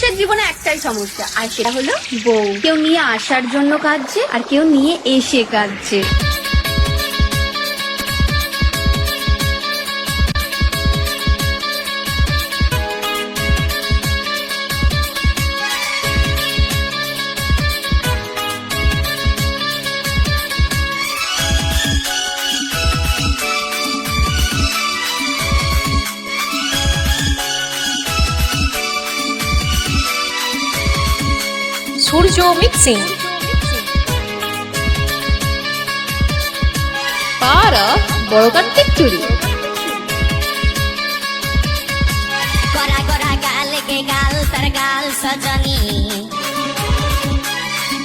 মানুষের জীবনে একটাই সমস্যা, আর সেটা হলো বউ। কেউ নিয়ে আসার জন্য কাঁদছে, আর কেউ নিয়ে এসে কাঁদছে। সূর্য মিক্সিং পারা বড় কার্তিক চুরি गोरा गोरा गाल के गाल तर गाल सजनी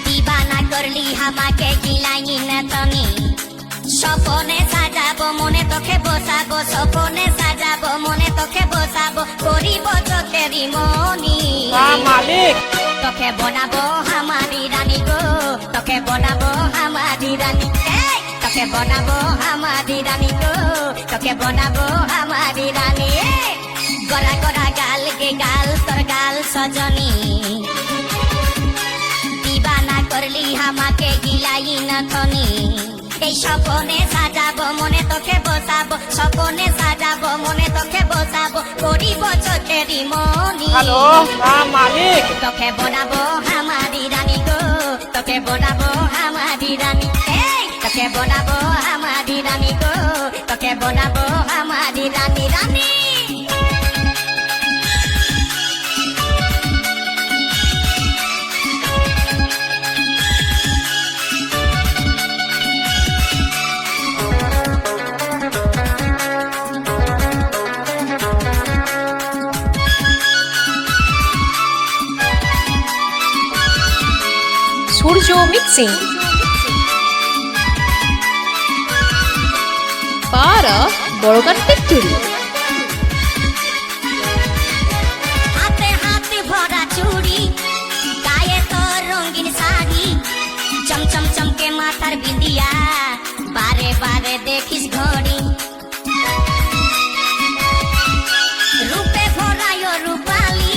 दीवाना करली हमाके गिलाई न तनी सपने साजाबो मने तोखे बसाबो सपने साजाबो मने तोखे बसाबो करिब चोखेरी मनी মালিক तोखे बनाबो हमारी रानी गो तोखे बनाबो हमारी रानी तोखे बनाबो हमारी रानी गो तोखे बनाबो हमारी रानी गोरा गोरा गाल के गाल तोर गाल सजनी दीवाना करली हमाके गिलाई न थनी এই সপনে সাজাবো মনে তোকে বসাবো সপনে সাজাবো মনে তোকে বসাবো করিব চোখেরি মনি হ্যালো মালিক তোকে বনাবো হামারি রানী গো তোকে বনাবো হামারি রানী তোকে বনাবো হামারি রানী গো তোকে বনাবো হামারি রানী রানী সূর্য মিক্সিং পারা বড় কার্তিক চুরি হাতে হাতে ভরা চুড়ি গায়ে তোর রঙিন শাড়ি চমচম চমকে মাথার বিন্দিয়া বারে বারে দেখিস ঘড়ি রূপে ভরায় রূপালি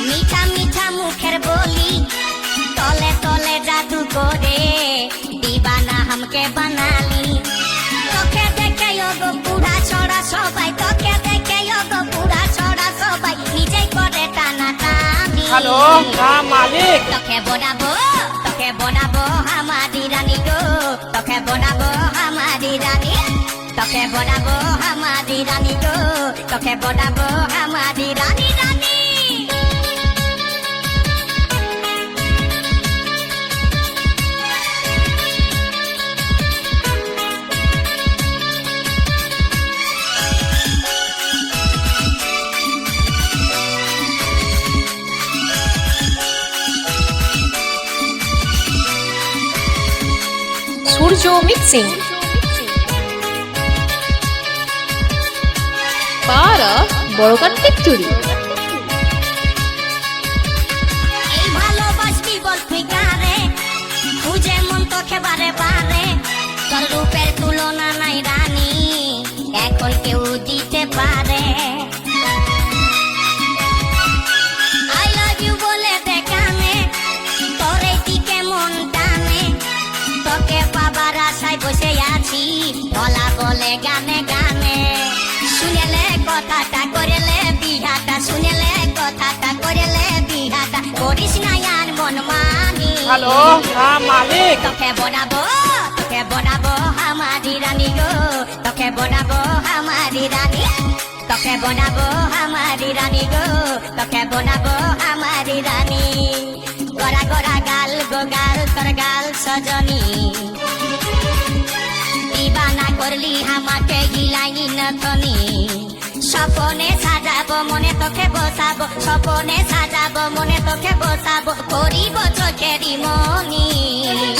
মিঠা মিঠা মুখের বলি তলে তলে জাদু করে দিবানা हमके बनाली তোকে দেখে গো পুরা ছড়া সবাই তোকে দেখে গো পুরা ছড়া সবাই নিজেই করে টানা টানি হ্যালো মালিক তোকে বনাবো হামারি রানী গো তোকে বনাবো হামারি রানী তোকে বনাবো হামারি রানী গো তোকে বনাবো হামারি রানী রানী সূর্য মিক্সিং পারা বড় কার্তিক চুরি এই ভালোবাসবি বল তুই কারে খুঁজে মন তোকে বারে বারে তোর রূপের তুলনা নাই রানী এখন কেউ দিতে পারে আই লাভ ইউ বলে দেখানে তোর এই দিকে মন টানে তোকে পাবার আশায় বসে আছি বলা বলে গানে গানে শুনেলে কথাটা করেলে বিহাটা শুনেলে কথাটা করেলে বিহাটা করিস না আর মন মানি হ্যালো মালিক তোকে বনাবো হামারি রানী গো তোকে বনাবো হামারি রানী তোকে বনাবো হামারি রানী গো তোকে বনাবো হামারি রানী গোরা গোরা গাল গো গাল তোর গাল সজনী দিবানা করলি আমাকে গিলাই না থনি সপনে সাজাবো মনে তোকে বসাবো সপনে সাজাবো মনে তোকে বসাবো করিব চোখেরি মনি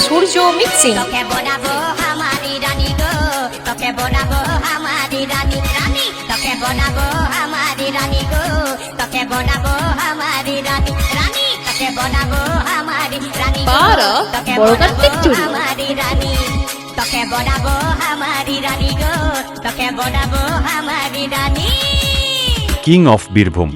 সূর্য মিক্সিং তোকে বনাবো হামারি রানী গো তোকে বনাবো হামারি রানী রানী তোকে বনাবো হামারি রানী গো তোকে বনাবো হামারি রানী রানী তোকে বনাবো হামারি রানী পারা তোকে বড় বনাবো কার্তিক চুরি হামারি রানী তোকে বনাবো হামারি রানী গো তোকে বনাবো হামারি রানী কিং অফ বীরভূম।